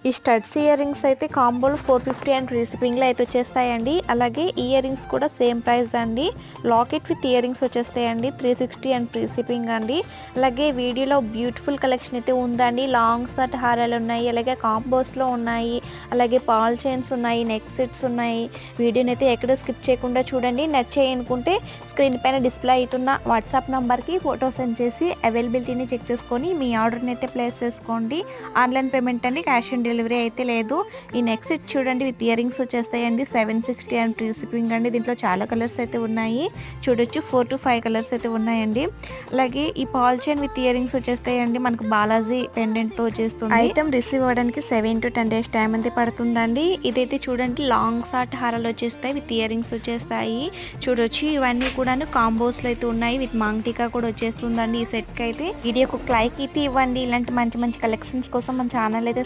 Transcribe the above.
ఈ studs ear rings అయితే కాంబోలో 450 and free షిప్పింగ్లో అయితే వచ్చేస్తాయండి. అలాగే ఇయర్ రింగ్స్ కూడా సేమ్ ప్రైస్ అండి. లాకెట్ విత్ ఇయర్ రింగ్స్ వచ్చేస్తాయండి 360 అండ్ ఫ్రీ షిప్పింగ్ అండి. అలాగే వీడియోలో బ్యూటిఫుల్ కలెక్షన్ అయితే ఉందండి. లాంగ్ షార్ట్ హారాలు ఉన్నాయి, అలాగే కాంబోస్లో ఉన్నాయి, అలాగే పాల్ చైన్స్ ఉన్నాయి, నెక్ సెట్స్ ఉన్నాయి. వీడియోని అయితే ఎక్కడ స్కిప్ చేయకుండా చూడండి. నచ్చాయి అనుకుంటే స్క్రీన్ పైన డిస్ప్లే అవుతున్న వాట్సాప్ నెంబర్కి ఫోటో సెండ్ చేసి అవైలబిలిటీని చెక్ చేసుకొని మీ ఆర్డర్ని అయితే ప్లేస్ చేసుకోండి. ఆన్లైన్ పేమెంట్ అండి, క్యాష్ ఆన్ డెలివరీ అయితే లేదు. ఈ నెక్ సెట్ చూడండి విత్ ఇయర్ రింగ్స్ వచ్చేస్తాయండి 760 అండ్ ఫ్రీ షిప్పింగ్ అండి. దీంట్లో చాలా కలర్స్ అయితే ఉన్నాయి, చూడొచ్చు 4 to 5 కలర్స్ అయితే ఉన్నాయండి. అలాగే ఈ పాల్ చైన్ విత్ ఇయర్ రింగ్స్ వచ్చేస్తాయండి మనకు బాలాజీ పెండెంట్ తో వచ్చేస్తుంది. ఐటమ్ రిసీవ్ అవ్వడానికి 7 to 10 days టైం అయితే పడుతుందండి. ఇదైతే చూడండి లాంగ్ షార్ట్ హారాలు వచ్చేస్తాయి విత్ ఇయర్ రింగ్స్ వచ్చేస్తాయి, చూడొచ్చు. ఇవన్నీ కూడా కాంబోస్ లో అయితే ఉన్నాయి, విత్ మాంగ్ టీకా కూడా వచ్చేస్తుందండి. ఈ సెట్ కి అయితే వీడియోకి ఒక లైక్ అయితే ఇవ్వండి. ఇలాంటి మంచి మంచి కలెక్షన్స్ కోసం మన ఛానల్ అయితే